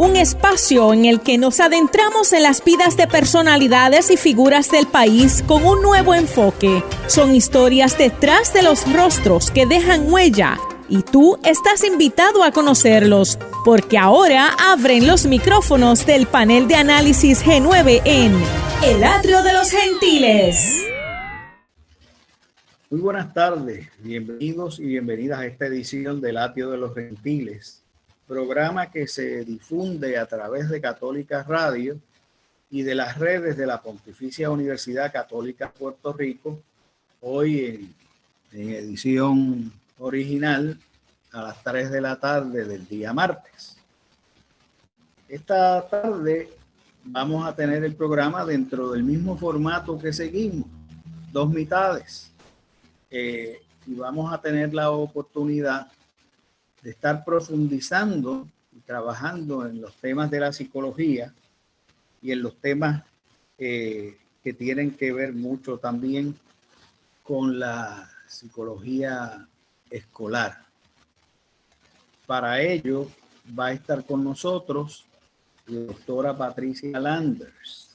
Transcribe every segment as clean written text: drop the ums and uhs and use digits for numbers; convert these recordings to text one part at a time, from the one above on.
un espacio en el que nos adentramos en las vidas de personalidades y figuras del país con un nuevo enfoque. Son historias detrás de los rostros que dejan huella y tú estás invitado a conocerlos, porque ahora abren los micrófonos del panel de análisis G9 en El Atrio de los Gentiles. Muy buenas tardes, bienvenidos y bienvenidas a esta edición del Atrio de los Gentiles, programa que se difunde a través de Católica Radio y de las redes de la Pontificia Universidad Católica Puerto Rico, hoy en edición original a las 3 de la tarde del día martes. Esta tarde vamos a tener el programa dentro del mismo formato que seguimos, 2 mitades. Y vamos a tener la oportunidad de estar profundizando y trabajando en los temas de la psicología y en los temas que tienen que ver mucho también con la psicología escolar. Para ello va a estar con nosotros la doctora Patricia Landers.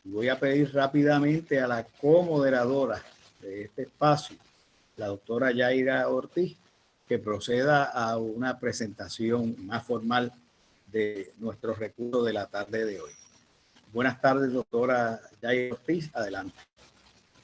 Voy a pedir rápidamente a la comoderadora de este espacio, la doctora Yaira Ortiz, que proceda a una presentación más formal de nuestros recursos de la tarde de hoy. Buenas tardes, doctora Yaira Ortiz, adelante.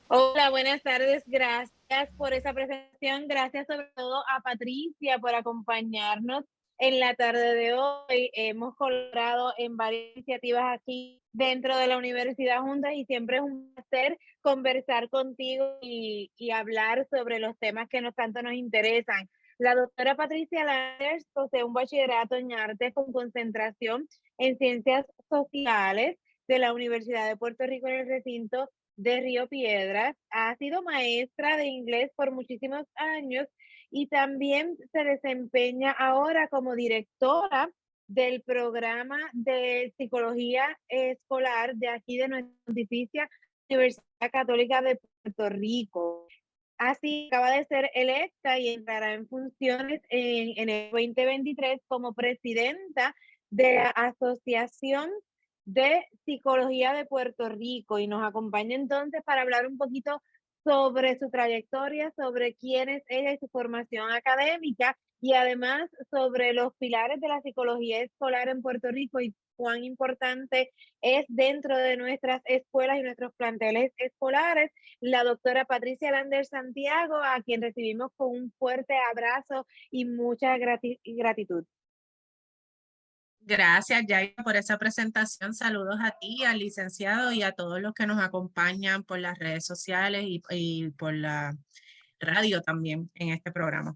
Hola, buenas tardes, gracias por esa presentación, gracias sobre todo a Patricia por acompañarnos en la tarde de hoy. Hemos colaborado en varias iniciativas aquí dentro de la universidad juntas y siempre es un placer conversar contigo y hablar sobre los temas que tanto nos interesan. La doctora Patricia Landers posee un bachillerato en artes con concentración en ciencias sociales de la Universidad de Puerto Rico en el recinto de Río Piedras. Ha sido maestra de inglés por muchísimos años y también se desempeña ahora como directora del programa de psicología escolar de aquí de nuestra Pontificia Universidad Católica de Puerto Rico. Así acaba de ser electa y entrará en funciones en el 2023 como presidenta de la Asociación de Psicología de Puerto Rico, y nos acompaña entonces para hablar un poquito sobre su trayectoria, sobre quién es ella y su formación académica, y además sobre los pilares de la psicología escolar en Puerto Rico y cuán importante es dentro de nuestras escuelas y nuestros planteles escolares. La doctora Patricia Landers Santiago, a quien recibimos con un fuerte abrazo y mucha gratitud. Gracias, Yaira, por esa presentación. Saludos a ti, al licenciado y a todos los que nos acompañan por las redes sociales y por la radio también en este programa.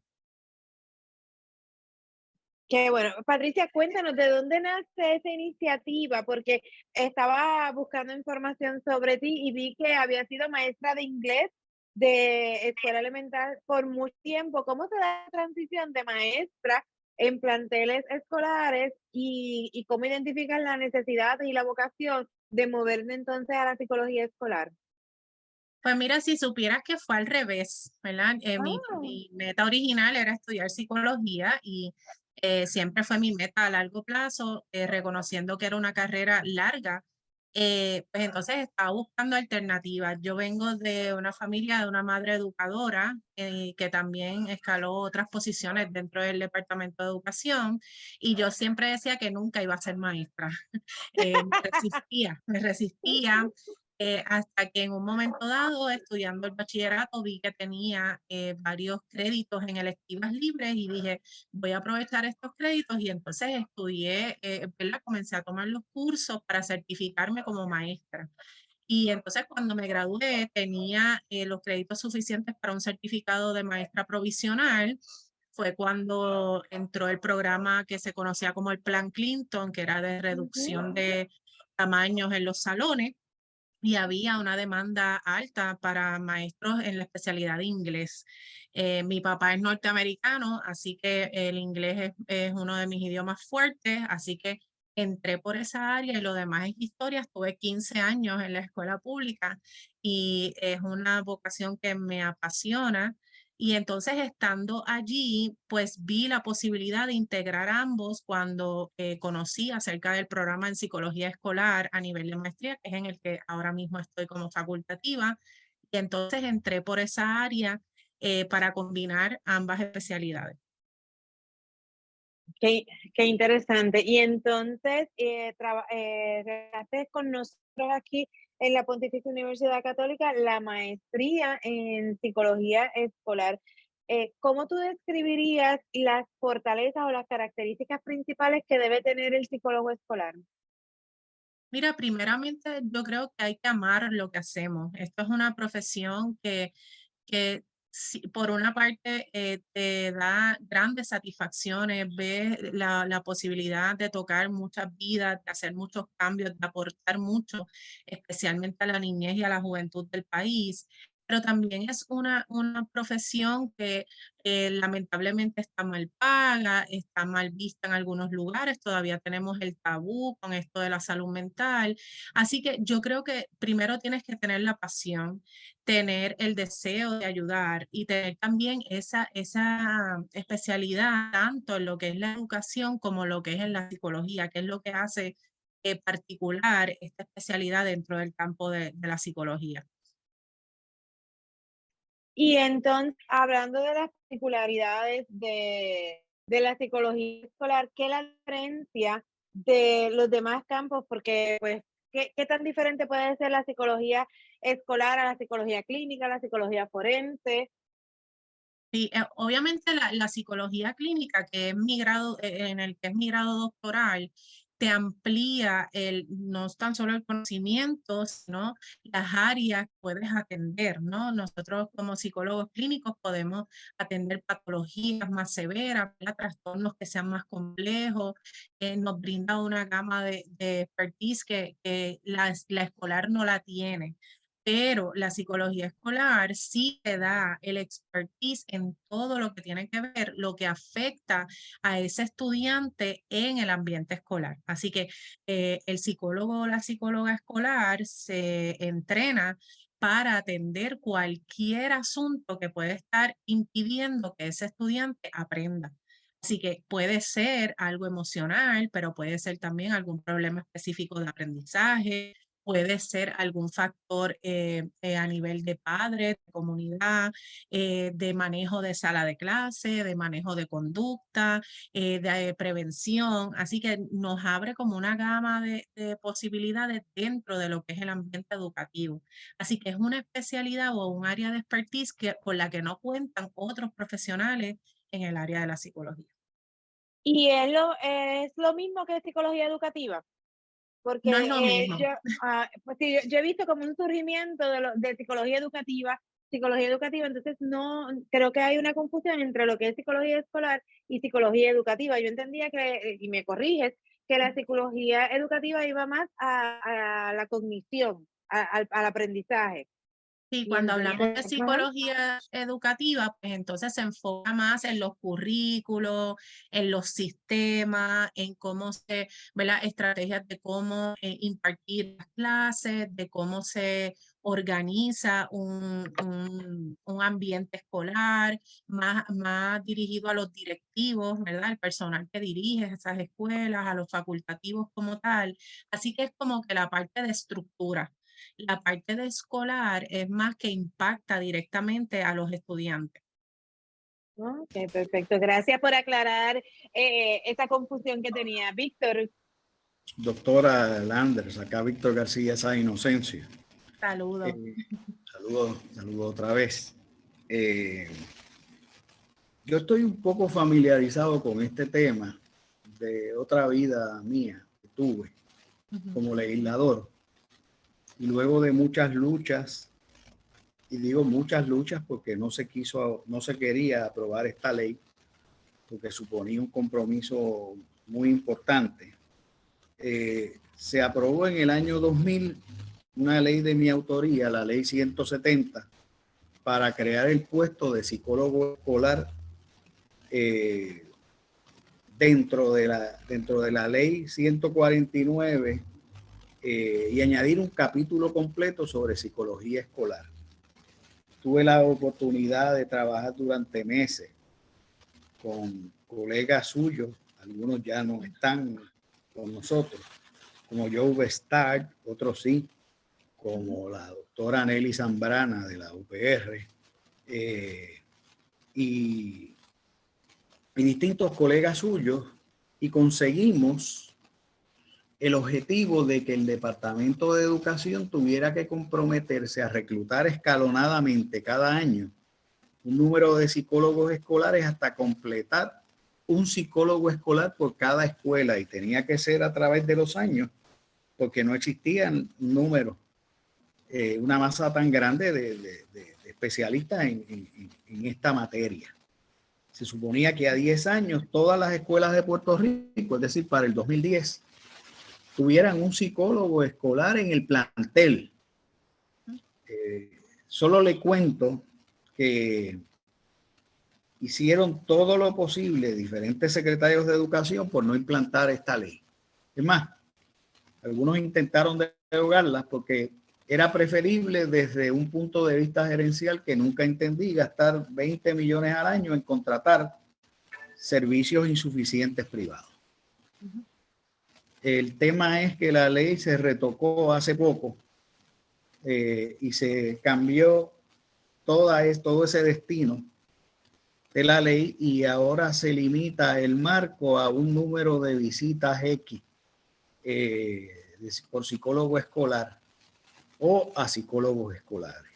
Qué bueno. Patricia, cuéntanos, ¿de dónde nace esa iniciativa? Porque estaba buscando información sobre ti y vi que había sido maestra de inglés de escuela elemental por mucho tiempo. ¿Cómo se da la transición de maestra en planteles escolares y cómo identificas la necesidad y la vocación de moverte entonces a la psicología escolar? Pues mira, si supieras que fue al revés, ¿verdad? Mi meta original era estudiar psicología y siempre fue mi meta a largo plazo, reconociendo que era una carrera larga. Pues entonces estaba buscando alternativas. Yo vengo de una familia de una madre educadora que también escaló otras posiciones dentro del Departamento de Educación, y yo siempre decía que nunca iba a ser maestra. Me resistía. Hasta que en un momento dado, estudiando el bachillerato, vi que tenía varios créditos en electivas libres y dije, voy a aprovechar estos créditos, y entonces estudié, ¿verdad? Comencé a tomar los cursos para certificarme como maestra. Y entonces cuando me gradué tenía los créditos suficientes para un certificado de maestra provisional. Fue cuando entró el programa que se conocía como el Plan Clinton, que era de reducción de tamaños en los salones, y había una demanda alta para maestros en la especialidad de inglés. Mi papá es norteamericano, así que el inglés es uno de mis idiomas fuertes, así que entré por esa área y lo demás es historia. Estuve 15 años en la escuela pública y es una vocación que me apasiona Y entonces estando allí, pues vi la posibilidad de integrar ambos cuando conocí acerca del programa en psicología escolar a nivel de maestría, que es en el que ahora mismo estoy como facultativa. Y entonces entré por esa área para combinar ambas especialidades. Qué interesante. Y entonces, trabajaste con nosotros aquí en la Pontificia Universidad Católica la maestría en psicología escolar. ¿Cómo tú describirías las fortalezas o las características principales que debe tener el psicólogo escolar? Mira, primeramente yo creo que hay que amar lo que hacemos. Esto es una profesión que por una parte te da grandes satisfacciones, ves la posibilidad de tocar muchas vidas, de hacer muchos cambios, de aportar mucho, especialmente a la niñez y a la juventud del país. Pero también es una profesión que lamentablemente está mal paga, está mal vista en algunos lugares, todavía tenemos el tabú con esto de la salud mental. Así que yo creo que primero tienes que tener la pasión, tener el deseo de ayudar y tener también esa especialidad tanto en lo que es la educación como lo que es en la psicología, que es lo que hace particular esta especialidad dentro del campo de la psicología. Y entonces, hablando de las particularidades de la psicología escolar, ¿qué es la diferencia de los demás campos? Porque, pues, ¿qué tan diferente puede ser la psicología escolar a la psicología clínica, a la psicología forense? Sí, obviamente la psicología clínica, que es mi grado, en el que es mi grado doctoral, te amplía no tan solo el conocimiento, sino las áreas que puedes atender, ¿no? Nosotros como psicólogos clínicos podemos atender patologías más severas, ¿verdad? Trastornos que sean más complejos, nos brinda una gama de expertise que la escolar no la tiene. Pero la psicología escolar sí te da el expertise en todo lo que tiene que ver, lo que afecta a ese estudiante en el ambiente escolar. Así que el psicólogo o la psicóloga escolar se entrena para atender cualquier asunto que puede estar impidiendo que ese estudiante aprenda. Así que puede ser algo emocional, pero puede ser también algún problema específico de aprendizaje, puede ser algún factor a nivel de padres, de comunidad, de manejo de sala de clase, de manejo de conducta, de prevención. Así que nos abre como una gama de posibilidades dentro de lo que es el ambiente educativo. Así que es una especialidad o un área de expertise con la que no cuentan otros profesionales en el área de la psicología. ¿Y es lo mismo que psicología educativa? No es Porque lo mismo. pues sí, yo he visto como un surgimiento de psicología educativa, entonces no, creo que hay una confusión entre lo que es psicología escolar y psicología educativa. Yo entendía que, y me corriges, que la psicología educativa iba más a la cognición, al aprendizaje. Sí, Y cuando entonces, hablamos de ajá. psicología educativa, pues entonces se enfoca más en los currículos, en los sistemas, en cómo ¿verdad? Estrategias de cómo impartir las clases, de cómo se organiza un ambiente escolar, más dirigido a los directivos, ¿verdad? El personal que dirige esas escuelas, a los facultativos como tal. Así que es como que la parte de estructura. La parte de escolar es más que impacta directamente a los estudiantes. Ok, perfecto. Gracias por aclarar esa confusión que tenía. Víctor, Doctora Landers, acá Víctor García Sá Inocencio. Saludos. Saludo otra vez. Yo estoy un poco familiarizado con este tema de otra vida mía que tuve como legislador. Y luego de muchas luchas, y digo muchas luchas porque no se quería aprobar esta ley, porque suponía un compromiso muy importante. Se aprobó en el año 2000 una ley de mi autoría, la ley 170, para crear el puesto de psicólogo escolar dentro de la ley 149 y añadir un capítulo completo sobre psicología escolar. tuve la oportunidad de trabajar durante meses con colegas suyos, algunos ya no están con nosotros, como Joe Bestard, otros sí, como la doctora Nelly Zambrana de la UPR, y distintos colegas suyos, y conseguimos el objetivo de que el Departamento de Educación tuviera que comprometerse a reclutar escalonadamente cada año un número de psicólogos escolares hasta completar un psicólogo escolar por cada escuela, y tenía que ser a través de los años porque no existían números, una masa tan grande de especialistas en esta materia. Se suponía que a 10 años todas las escuelas de Puerto Rico, es decir, para el 2010, tuvieran un psicólogo escolar en el plantel. Solo le cuento que hicieron todo lo posible diferentes secretarios de educación por no implantar esta ley. Es más, algunos intentaron derogarla porque era preferible desde un punto de vista gerencial, que nunca entendí, gastar 20 millones al año en contratar servicios insuficientes privados. El tema es que la ley se retocó hace poco y se cambió todo ese destino de la ley, y ahora se limita el marco a un número de visitas X por psicólogo escolar o a psicólogos escolares.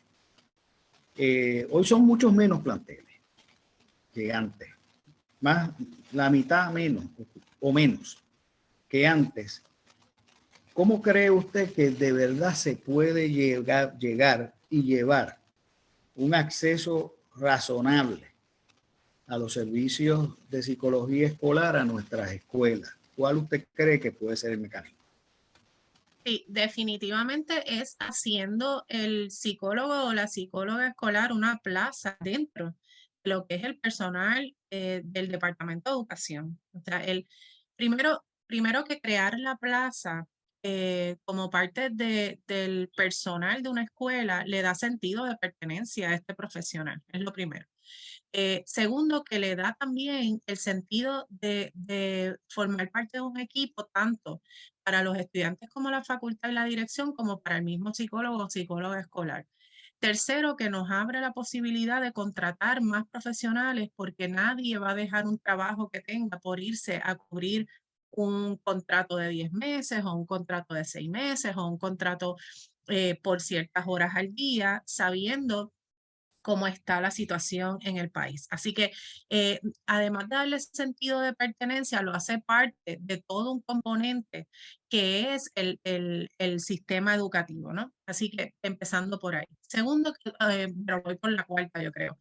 Hoy son muchos menos planteles que antes, más la mitad menos o menos que antes. ¿Cómo cree usted que de verdad se puede llegar y llevar un acceso razonable a los servicios de psicología escolar a nuestras escuelas? ¿Cuál usted cree que puede ser el mecanismo? Sí, definitivamente es haciendo el psicólogo o la psicóloga escolar una plaza dentro de lo que es el personal del Departamento de Educación. O sea, primero que crear la plaza como parte del personal de una escuela le da sentido de pertenencia a este profesional, es lo primero. Segundo, que le da también el sentido de formar parte de un equipo, tanto para los estudiantes como la facultad y la dirección, como para el mismo psicólogo o psicóloga escolar. Tercero, que nos abre la posibilidad de contratar más profesionales, porque nadie va a dejar un trabajo que tenga por irse a cubrir un contrato de 10 meses o un contrato de 6 meses o un contrato por ciertas horas al día, sabiendo cómo está la situación en el país. Así que además de darle sentido de pertenencia, lo hace parte de todo un componente que es el sistema educativo, ¿no? Así que empezando por ahí. Segundo, pero voy por la cuarta, yo creo.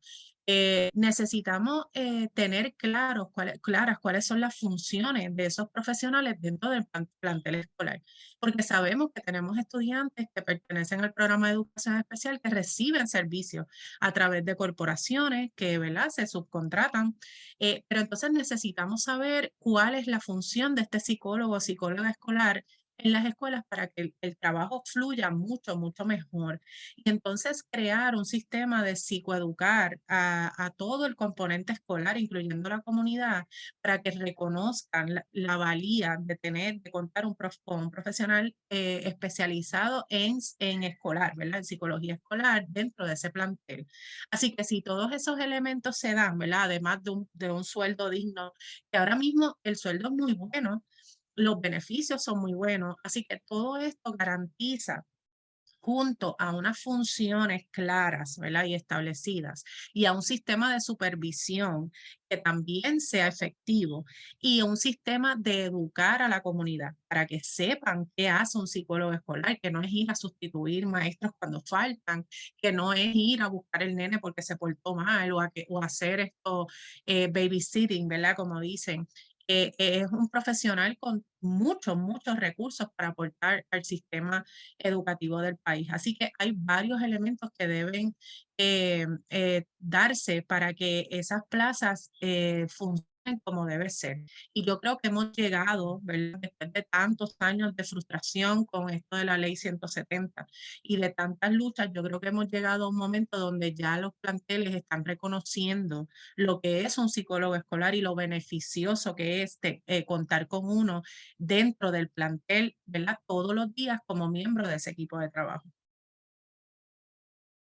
Necesitamos tener claras cuáles son las funciones de esos profesionales dentro del plantel escolar, porque sabemos que tenemos estudiantes que pertenecen al programa de educación especial que reciben servicios a través de corporaciones que, ¿verdad?, se subcontratan, pero entonces necesitamos saber cuál es la función de este psicólogo o psicóloga escolar en las escuelas para que el trabajo fluya mucho, mucho mejor. Y entonces crear un sistema de psicoeducar a todo el componente escolar, incluyendo la comunidad, para que reconozcan la valía de contar con un profesional especializado en escolar, ¿verdad? En psicología escolar dentro de ese plantel. Así que si todos esos elementos se dan, ¿verdad? Además de un sueldo digno, que ahora mismo el sueldo es muy bueno, los beneficios son muy buenos, así que todo esto garantiza, junto a unas funciones claras, ¿verdad?, y establecidas, y a un sistema de supervisión que también sea efectivo, y un sistema de educar a la comunidad para que sepan qué hace un psicólogo escolar, que no es ir a sustituir maestros cuando faltan, que no es ir a buscar el nene porque se portó mal o hacer esto babysitting, ¿verdad?, como dicen. Es un profesional con muchos, muchos recursos para aportar al sistema educativo del país. Así que hay varios elementos que deben darse para que esas plazas funcionen como debe ser. Y yo creo que hemos llegado, ¿verdad? Después de tantos años de frustración con esto de la ley 170 y de tantas luchas, yo creo que hemos llegado a un momento donde ya los planteles están reconociendo lo que es un psicólogo escolar y lo beneficioso que es contar con uno dentro del plantel, ¿verdad? Todos los días como miembro de ese equipo de trabajo.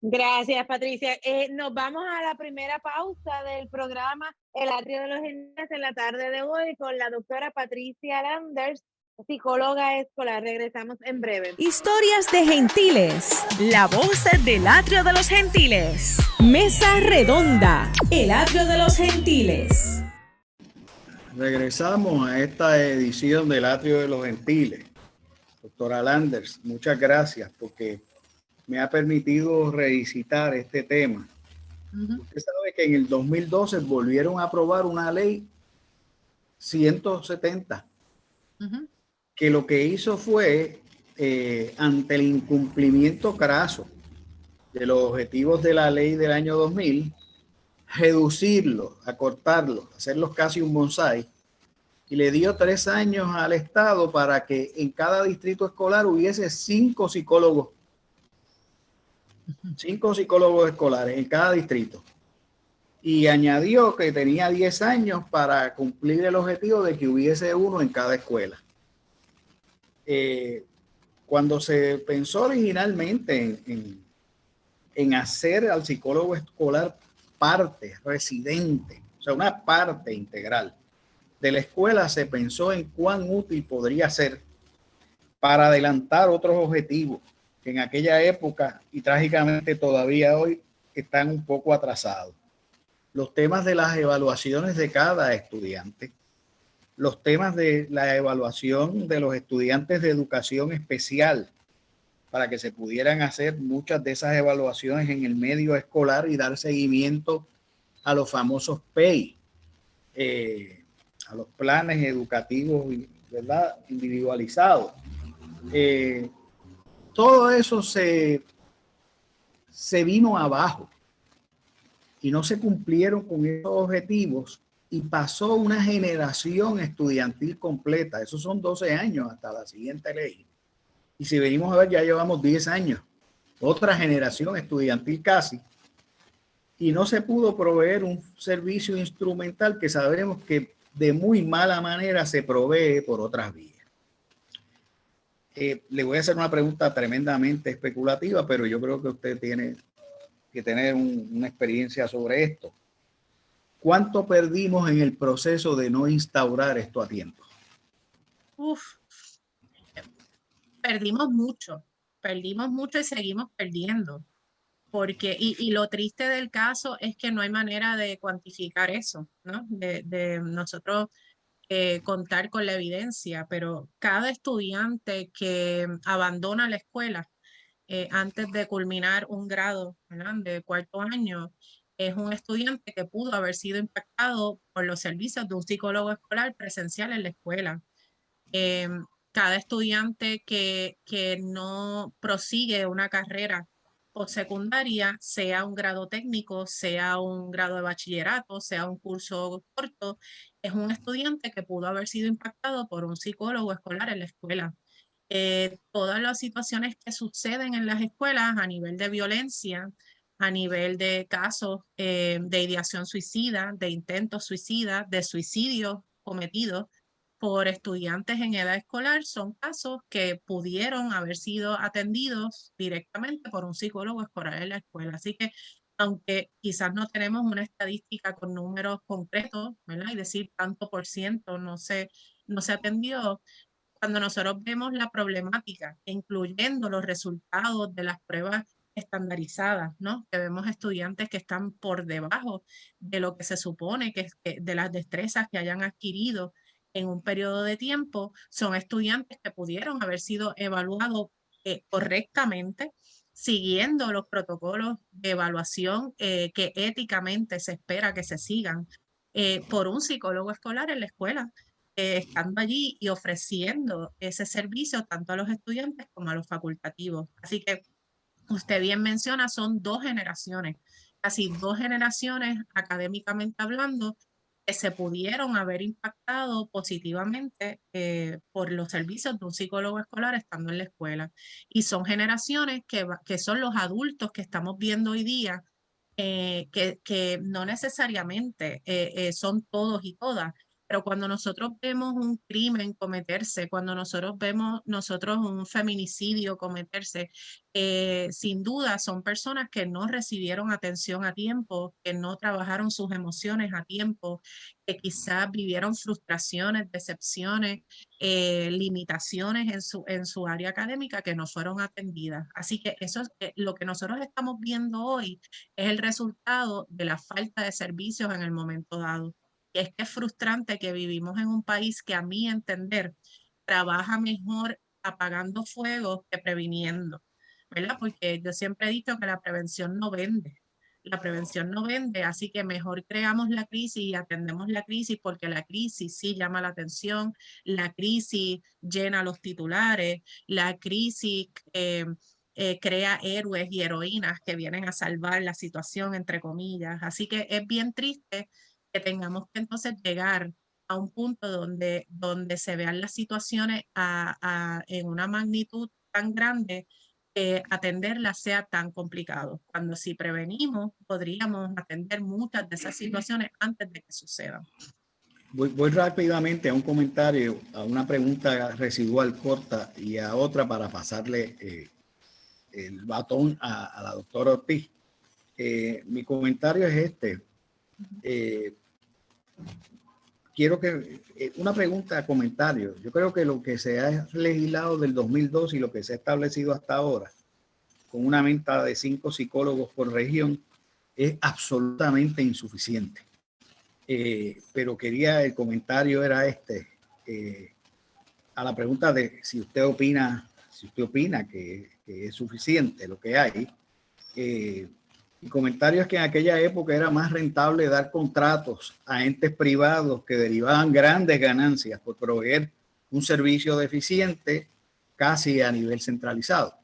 Gracias, Patricia. Nos vamos a la primera pausa del programa El Atrio de los Gentiles en la tarde de hoy con la doctora Patricia Landers, psicóloga escolar. Regresamos en breve. Historias de Gentiles. La voz del Atrio de los Gentiles. Mesa redonda. El Atrio de los Gentiles. Regresamos a esta edición del Atrio de los Gentiles. Doctora Landers, muchas gracias porque me ha permitido revisitar este tema. Usted sabe que en el 2012 volvieron a aprobar una ley 170, que lo que hizo fue, ante el incumplimiento craso de los objetivos de la ley del año 2000, reducirlos, acortarlos, hacerlos casi un bonsai, y le dio 3 años al Estado para que en cada distrito escolar hubiese 5 psicólogos. 5 psicólogos escolares en cada distrito. Y añadió que tenía 10 años para cumplir el objetivo de que hubiese uno en cada escuela. Cuando se pensó originalmente en hacer al psicólogo escolar parte, residente, o sea, una parte integral de la escuela, se pensó en cuán útil podría ser para adelantar otros objetivos que en aquella época y trágicamente todavía hoy están un poco atrasados. Los temas de las evaluaciones de cada estudiante, los temas de la evaluación de los estudiantes de educación especial, para que se pudieran hacer muchas de esas evaluaciones en el medio escolar y dar seguimiento a los famosos PEI, a los planes educativos, ¿verdad?, individualizados. Todo eso se vino abajo y no se cumplieron con esos objetivos y pasó una generación estudiantil completa. Esos son 12 años hasta la siguiente ley. Y si venimos a ver, ya llevamos 10 años. Otra generación estudiantil casi. Y no se pudo proveer un servicio instrumental que sabemos que de muy mala manera se provee por otras vías. Le voy a hacer una pregunta tremendamente especulativa, pero yo creo que usted tiene que tener una experiencia sobre esto. ¿Cuánto perdimos en el proceso de no instaurar esto a tiempo? Perdimos mucho y seguimos perdiendo. Porque, y lo triste del caso es que no hay manera de cuantificar eso, ¿no? De nosotros contar con la evidencia, pero cada estudiante que abandona la escuela antes de culminar un grado, ¿verdad?, de 4º año, es un estudiante que pudo haber sido impactado por los servicios de un psicólogo escolar presencial en la escuela. Cada estudiante que no prosigue una carrera postsecundaria, sea un grado técnico, sea un grado de bachillerato, sea un curso corto, es un estudiante que pudo haber sido impactado por un psicólogo escolar en la escuela. Todas las situaciones que suceden en las escuelas a nivel de violencia, a nivel de casos de ideación suicida, de intentos suicidas, de suicidios cometidos por estudiantes en edad escolar, son casos que pudieron haber sido atendidos directamente por un psicólogo escolar en la escuela. Así que, aunque quizás no tenemos una estadística con números concretos, ¿verdad?, y decir tanto por ciento no se atendió, cuando nosotros vemos la problemática, incluyendo los resultados de las pruebas estandarizadas, ¿no?, que vemos estudiantes que están por debajo de lo que se supone que de las destrezas que hayan adquirido en un periodo de tiempo, son estudiantes que pudieron haber sido evaluados correctamente, siguiendo los protocolos de evaluación que éticamente se espera que se sigan por un psicólogo escolar en la escuela, estando allí y ofreciendo ese servicio tanto a los estudiantes como a los facultativos. Así que usted bien menciona, son 2 generaciones, casi 2 generaciones académicamente hablando, que se pudieron haber impactado positivamente por los servicios de un psicólogo escolar estando en la escuela. Y son generaciones que son los adultos que estamos viendo hoy día, que no necesariamente son todos y todas, pero cuando nosotros vemos un crimen cometerse, cuando nosotros vemos un feminicidio cometerse, sin duda son personas que no recibieron atención a tiempo, que no trabajaron sus emociones a tiempo, que quizás vivieron frustraciones, decepciones, limitaciones en su área académica que no fueron atendidas. Así que eso es lo que nosotros estamos viendo hoy es el resultado de la falta de servicios en el momento dado. Y es que es frustrante que vivimos en un país que a mi entender trabaja mejor apagando fuegos que previniendo, ¿verdad? Porque yo siempre he dicho que la prevención no vende. La prevención no vende, así que mejor creamos la crisis y atendemos la crisis porque la crisis sí llama la atención, la crisis llena los titulares, la crisis crea héroes y heroínas que vienen a salvar la situación, entre comillas. Así que es bien triste que tengamos que entonces llegar a un punto donde se vean las situaciones en una magnitud tan grande que atenderlas sea tan complicado. Cuando si prevenimos, podríamos atender muchas de esas situaciones antes de que sucedan. Voy rápidamente a un comentario, a una pregunta residual corta y a otra para pasarle el batón a la doctora Ortiz. Mi comentario es este. Quiero que, una pregunta, comentario. Yo creo que lo que se ha legislado del 2002 y lo que se ha establecido hasta ahora, con una meta de 5 psicólogos por región, es absolutamente insuficiente. Pero el comentario era este, a la pregunta de si usted opina que es suficiente lo que hay. Mi comentario es que en aquella época era más rentable dar contratos a entes privados que derivaban grandes ganancias por proveer un servicio deficiente casi a nivel centralizado.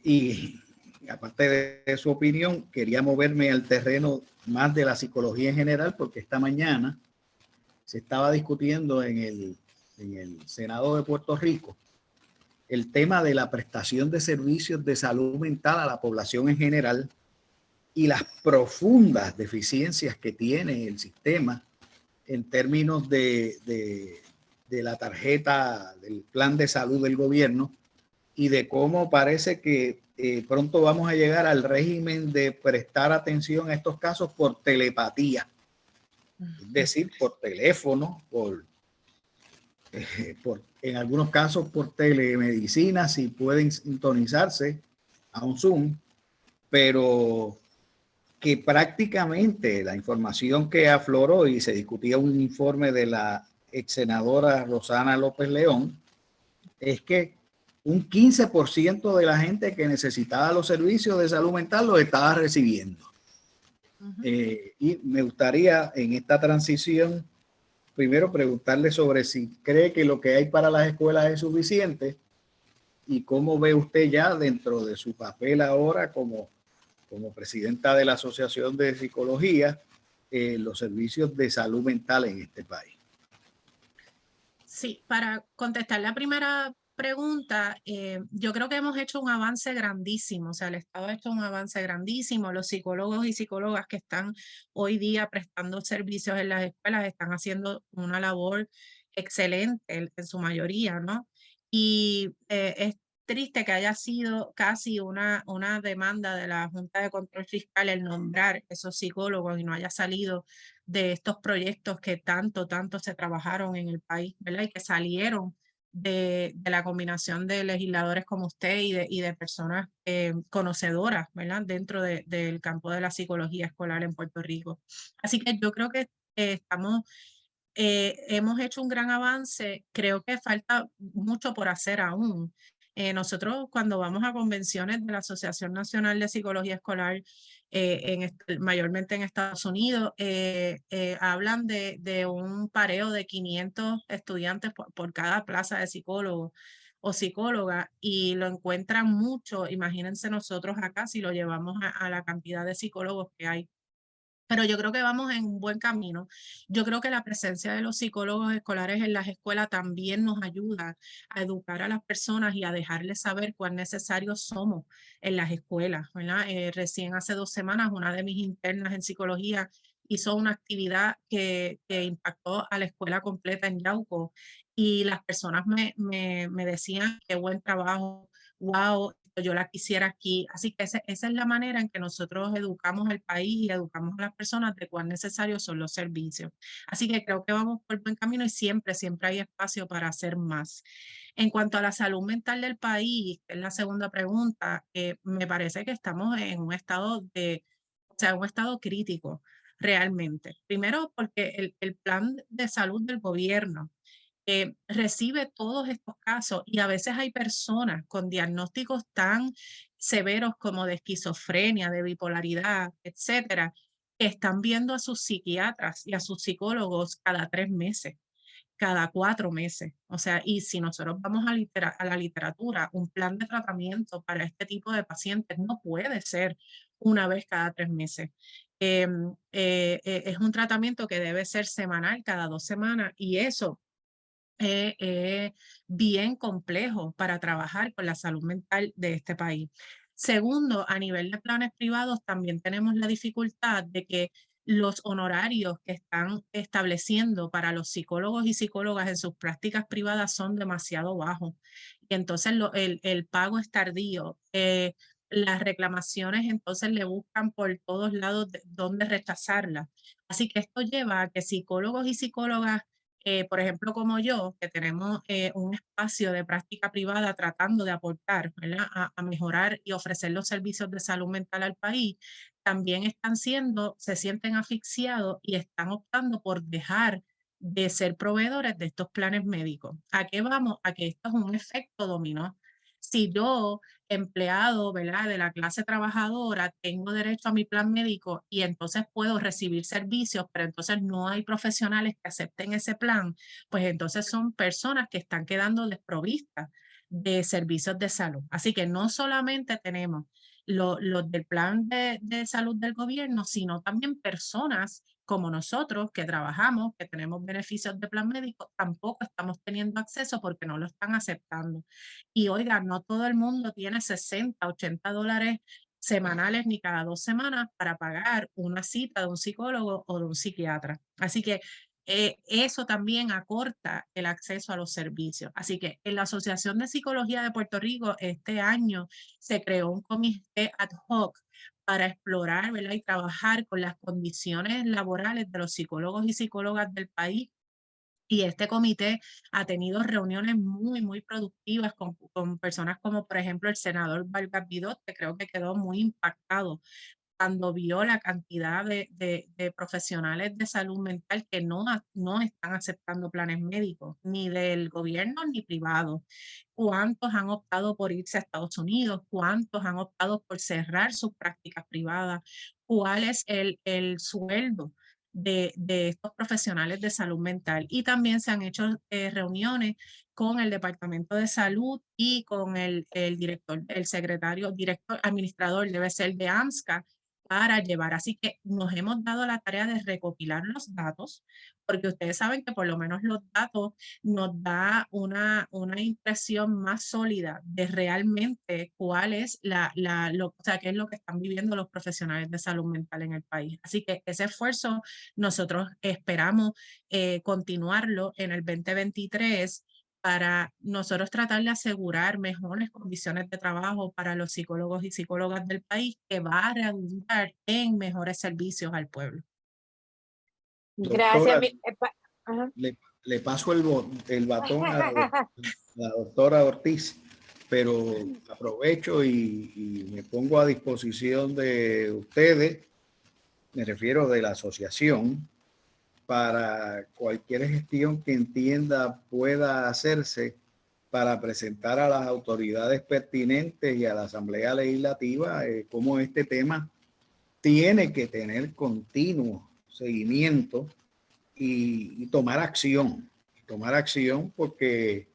Y aparte de su opinión, quería moverme al terreno más de la psicología en general, porque esta mañana se estaba discutiendo en el Senado de Puerto Rico el tema de la prestación de servicios de salud mental a la población en general y las profundas deficiencias que tiene el sistema en términos de la tarjeta del plan de salud del gobierno y de cómo parece que pronto vamos a llegar al régimen de prestar atención a estos casos por telepatía, es decir, por teléfono, en algunos casos por telemedicina, si pueden sintonizarse a un Zoom, pero que prácticamente la información que afloró y se discutía un informe de la ex senadora Rosana López León, es que un 15% de la gente que necesitaba los servicios de salud mental los estaba recibiendo. Y me gustaría en esta transición primero preguntarle sobre si cree que lo que hay para las escuelas es suficiente y cómo ve usted ya dentro de su papel ahora como presidenta de la Asociación de Psicología los servicios de salud mental en este país. Sí, para contestar la primera pregunta, yo creo que hemos hecho un avance grandísimo, o sea, el Estado ha hecho un avance grandísimo, los psicólogos y psicólogas que están hoy día prestando servicios en las escuelas están haciendo una labor excelente en su mayoría, ¿no? Y es triste que haya sido casi una demanda de la Junta de Control Fiscal el nombrar esos psicólogos y no haya salido de estos proyectos que tanto se trabajaron en el país, ¿verdad? Y que salieron de la combinación de legisladores como usted y de personas conocedoras, ¿verdad? Dentro del campo de la psicología escolar en Puerto Rico. Así que yo creo que hemos hecho un gran avance, creo que falta mucho por hacer aún. Nosotros cuando vamos a convenciones de la Asociación Nacional de Psicología Escolar, mayormente en Estados Unidos, hablan de un pareo de 500 estudiantes por cada plaza de psicólogo o psicóloga y lo encuentran mucho. Imagínense nosotros acá si lo llevamos a la cantidad de psicólogos que hay. Pero yo creo que vamos en un buen camino. Yo creo que la presencia de los psicólogos escolares en las escuelas también nos ayuda a educar a las personas y a dejarles saber cuán necesarios somos en las escuelas, ¿verdad? Recién hace 2 semanas, una de mis internas en psicología hizo una actividad que impactó a la escuela completa en Yauco y las personas me decían qué buen trabajo, wow, yo la quisiera aquí. Así que esa es la manera en que nosotros educamos al país y educamos a las personas de cuán necesarios son los servicios. Así que creo que vamos por buen camino y siempre hay espacio para hacer más. En cuanto a la salud mental del país, que es la segunda pregunta, me parece que estamos en un estado un estado crítico realmente. Primero, porque el plan de salud del gobierno recibe todos estos casos y a veces hay personas con diagnósticos tan severos como de esquizofrenia, de bipolaridad, etcétera, que están viendo a sus psiquiatras y a sus psicólogos cada 3 meses, cada 4 meses. O sea, y si nosotros vamos a la literatura, un plan de tratamiento para este tipo de pacientes no puede ser una vez cada 3 meses. Es un tratamiento que debe ser semanal, cada 2 semanas, y eso bien complejo para trabajar con la salud mental de este país. Segundo, a nivel de planes privados también tenemos la dificultad de que los honorarios que están estableciendo para los psicólogos y psicólogas en sus prácticas privadas son demasiado bajos. Y entonces el pago es tardío. Las reclamaciones entonces le buscan por todos lados dónde rechazarlas. Así que esto lleva a que psicólogos y psicólogas por ejemplo, como yo, que tenemos un espacio de práctica privada tratando de aportar, ¿verdad? A mejorar y ofrecer los servicios de salud mental al país, también se sienten asfixiados y están optando por dejar de ser proveedores de estos planes médicos. ¿A qué vamos? A que esto es un efecto dominó. Si yo, empleado, ¿verdad?, de la clase trabajadora, tengo derecho a mi plan médico y entonces puedo recibir servicios, pero entonces no hay profesionales que acepten ese plan, pues entonces son personas que están quedando desprovistas de servicios de salud. Así que no solamente tenemos los del plan de salud del gobierno, sino también personas como nosotros que trabajamos, que tenemos beneficios de plan médico, tampoco estamos teniendo acceso porque no lo están aceptando. Y oiga, no todo el mundo tiene 60, $80 semanales ni cada 2 semanas para pagar una cita de un psicólogo o de un psiquiatra. Así que eso también acorta el acceso a los servicios. Así que en la Asociación de Psicología de Puerto Rico este año se creó un comité ad hoc para explorar, ¿verdad?, y trabajar con las condiciones laborales de los psicólogos y psicólogas del país. Y este comité ha tenido reuniones muy productivas con personas como, por ejemplo, el senador Vargas Vidot, que creo que quedó muy impactado cuando vio la cantidad de profesionales de salud mental que no están aceptando planes médicos, ni del gobierno ni privado. ¿Cuántos han optado por irse a Estados Unidos? ¿Cuántos han optado por cerrar sus prácticas privadas? ¿Cuál es el sueldo de estos profesionales de salud mental? Y también se han hecho reuniones con el Departamento de Salud y con el director, el secretario, director administrador debe ser de AMSCA, para llevar. Así que nos hemos dado la tarea de recopilar los datos, porque ustedes saben que por lo menos los datos nos da una impresión más sólida de realmente cuál es o sea, qué es lo que están viviendo los profesionales de salud mental en el país. Así que ese esfuerzo nosotros esperamos continuarlo en el 2023 para nosotros tratar de asegurar mejores condiciones de trabajo para los psicólogos y psicólogas del país, que va a redundar en mejores servicios al pueblo. Gracias. Doctora, le paso el batón a la doctora Ortiz, pero aprovecho y me pongo a disposición de ustedes, me refiero de la asociación, para cualquier gestión que entienda pueda hacerse para presentar a las autoridades pertinentes y a la Asamblea Legislativa cómo este tema tiene que tener continuo seguimiento y tomar acción. Tomar acción porque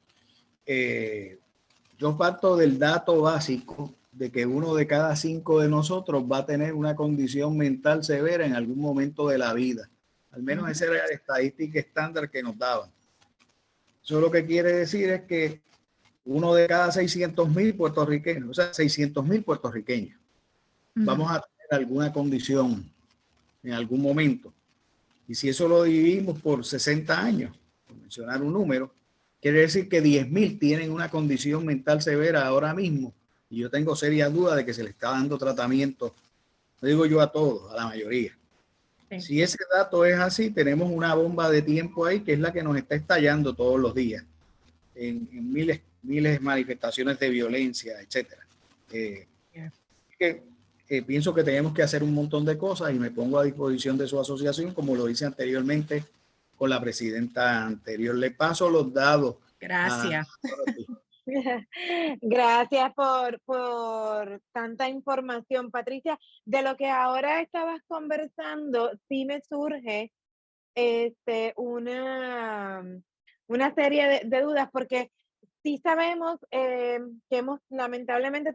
yo parto del dato básico de que 1 de cada 5 de nosotros va a tener una condición mental severa en algún momento de la vida. Al menos esa era la estadística estándar que nos daban. Eso lo que quiere decir es que 1 de cada 600,000 puertorriqueños, o sea, 600,000 puertorriqueños, vamos a tener alguna condición en algún momento. Y si eso lo dividimos por 60 años, por mencionar un número, quiere decir que 10,000 tienen una condición mental severa ahora mismo. Y yo tengo serias dudas de que se le está dando tratamiento, no digo yo a todos, a la mayoría. Sí. Si ese dato es así, tenemos una bomba de tiempo ahí que es la que nos está estallando todos los días en miles de manifestaciones de violencia, etcétera. Pienso que tenemos que hacer un montón de cosas y me pongo a disposición de su asociación, como lo hice anteriormente con la presidenta anterior. Le paso los dados. Gracias. Gracias por tanta información, Patricia. De lo que ahora estabas conversando, sí me surge una serie de dudas, porque sí sabemos que hemos lamentablemente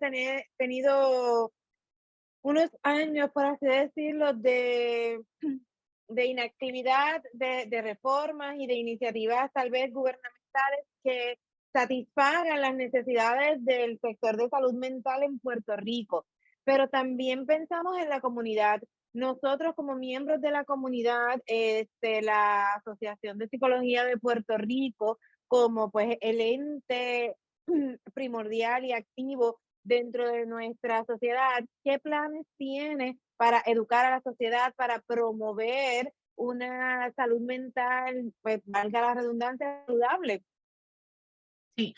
tenido unos años, por así decirlo, de inactividad, de reformas y de iniciativas tal vez gubernamentales que satisfagan las necesidades del sector de salud mental en Puerto Rico. Pero también pensamos en la comunidad. Nosotros como miembros de la comunidad, la Asociación de Psicología de Puerto Rico, como pues el ente primordial y activo dentro de nuestra sociedad, ¿qué planes tiene para educar a la sociedad, para promover una salud mental, pues valga la redundancia, saludable? Sí,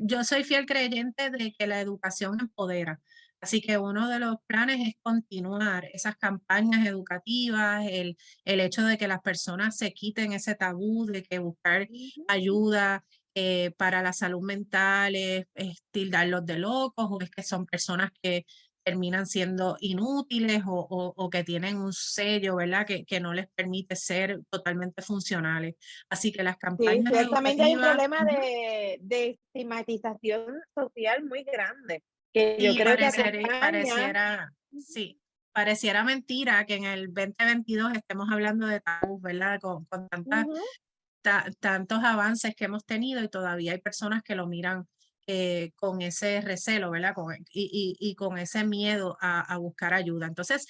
yo soy fiel creyente de que la educación empodera. Así que uno de los planes es continuar esas campañas educativas, el hecho de que las personas se quiten ese tabú de que buscar ayuda para la salud mental es tildarlos de locos, o es que son personas que terminan siendo inútiles o que tienen un sello, ¿verdad? Que no les permite ser totalmente funcionales. Así que las Sí, campañas ciertamente hay un educativas... problema de estigmatización social muy grande, que yo Sí, creo que acompaña. sí, pareciera mentira que en el 2022 estemos hablando de tabús, ¿verdad? Con tantos avances que hemos tenido y todavía hay personas que lo miran con ese recelo, ¿verdad? Y con ese miedo a buscar ayuda. Entonces,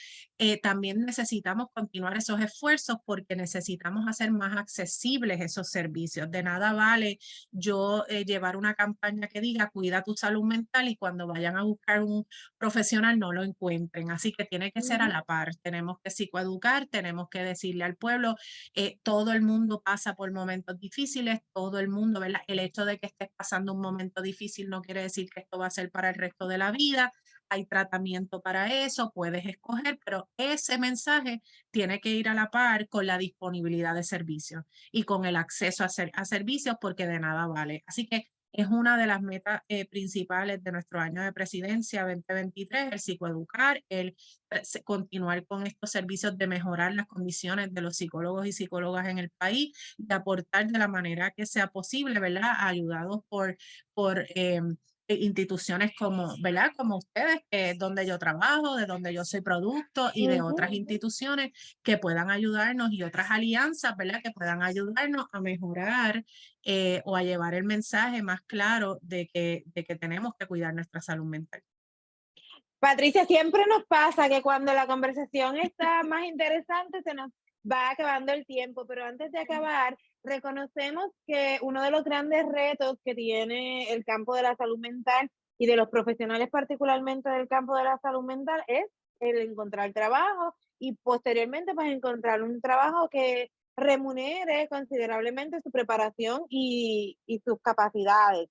también necesitamos continuar esos esfuerzos porque necesitamos hacer más accesibles esos servicios. De nada vale yo llevar una campaña que diga cuida tu salud mental y cuando vayan a buscar un profesional no lo encuentren. Así que tiene que ser a la par. Tenemos que psicoeducar, tenemos que decirle al pueblo, todo el mundo pasa por momentos difíciles, todo el mundo, ¿verdad? El hecho de que estés pasando un momento difícil no quiere decir que esto va a ser para el resto de la vida. Hay tratamiento para eso, puedes escoger, pero ese mensaje tiene que ir a la par con la disponibilidad de servicios y con el acceso a servicios, porque de nada vale. Así que es una de las metas principales de nuestro año de presidencia 2023, el psicoeducar, el continuar con estos servicios de mejorar las condiciones de los psicólogos y psicólogas en el país, de aportar de la manera que sea posible, ¿verdad? Ayudados por instituciones como, ¿verdad? Como ustedes, que es donde yo trabajo, de donde yo soy producto, y de otras instituciones que puedan ayudarnos y otras alianzas, ¿verdad? Que puedan ayudarnos a mejorar o a llevar el mensaje más claro de que tenemos que cuidar nuestra salud mental. Patricia, siempre nos pasa que cuando la conversación está más interesante se nos va acabando el tiempo, pero antes de acabar, reconocemos que uno de los grandes retos que tiene el campo de la salud mental y de los profesionales particularmente del campo de la salud mental es el encontrar trabajo y posteriormente pues encontrar un trabajo que remunere considerablemente su preparación y sus capacidades.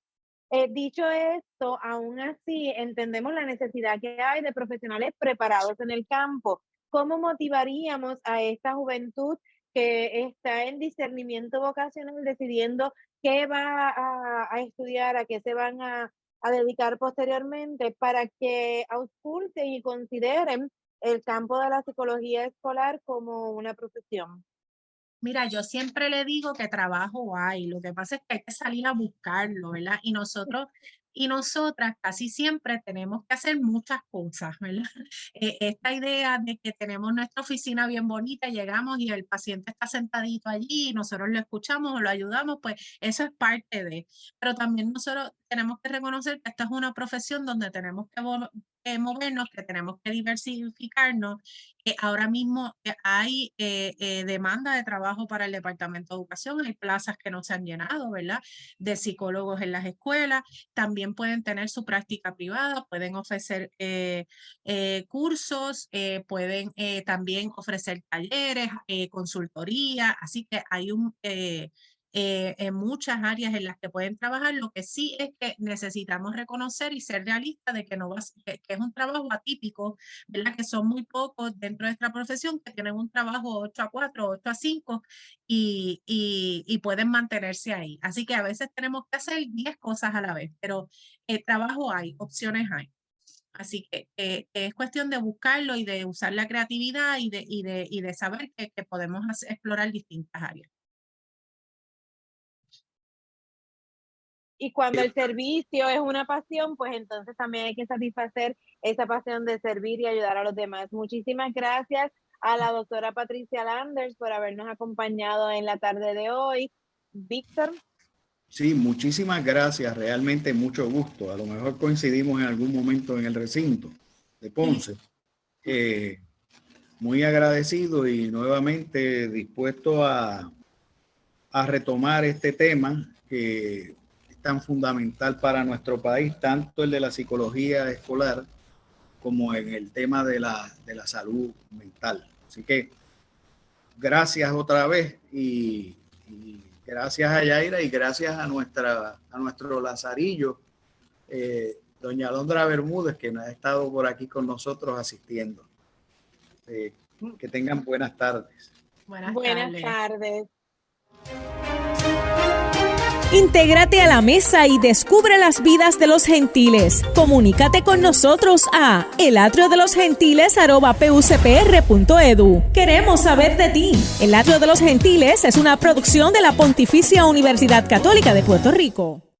Dicho esto, aún así entendemos la necesidad que hay de profesionales preparados en el campo. ¿Cómo motivaríamos a esta juventud que está en discernimiento vocacional decidiendo qué va a estudiar, a qué se van a dedicar posteriormente, para que ausculten y consideren el campo de la psicología escolar como una profesión? Mira, yo siempre le digo que trabajo hay, lo que pasa es que hay que salir a buscarlo, ¿verdad? Y nosotros Y nosotras casi siempre tenemos que hacer muchas cosas, ¿verdad? Esta idea de que tenemos nuestra oficina bien bonita, llegamos y el paciente está sentadito allí y nosotros lo escuchamos o lo ayudamos, pues eso es parte de. Pero también nosotros tenemos que reconocer que esta es una profesión donde tenemos que movernos, que tenemos que diversificarnos. Ahora mismo hay demanda de trabajo para el Departamento de Educación, hay plazas que no se han llenado, ¿verdad? De psicólogos en las escuelas, también pueden tener su práctica privada, pueden ofrecer cursos, pueden también ofrecer talleres, consultoría, así que hay en muchas áreas en las que pueden trabajar. Lo que sí es que necesitamos reconocer y ser realistas de que, que es un trabajo atípico, ¿verdad? Que son muy pocos dentro de esta profesión que tienen un trabajo 8 a 4, 8 a 5 y pueden mantenerse ahí. Así que a veces tenemos que hacer 10 cosas a la vez, pero trabajo hay, opciones hay. Así que es cuestión de buscarlo y de usar la creatividad y de saber que podemos explorar distintas áreas. Y cuando el servicio es una pasión, pues entonces también hay que satisfacer esa pasión de servir y ayudar a los demás. Muchísimas gracias a la doctora Patricia Landers por habernos acompañado en la tarde de hoy. Víctor. Sí, muchísimas gracias, realmente mucho gusto. A lo mejor coincidimos en algún momento en el recinto de Ponce. Muy agradecido y nuevamente dispuesto a retomar este tema que tan fundamental para nuestro país, tanto el de la psicología escolar como en el tema de la salud mental. Así que gracias otra vez y gracias a Yaira y gracias a nuestro Lazarillo, doña Alondra Bermúdez, que nos ha estado por aquí con nosotros asistiendo. Que tengan buenas tardes. Buenas tardes. Intégrate a la mesa y descubre las vidas de los gentiles. Comunícate con nosotros a elatriodelosgentiles@pucpr.edu. Queremos saber de ti. El Atrio de los Gentiles es una producción de la Pontificia Universidad Católica de Puerto Rico.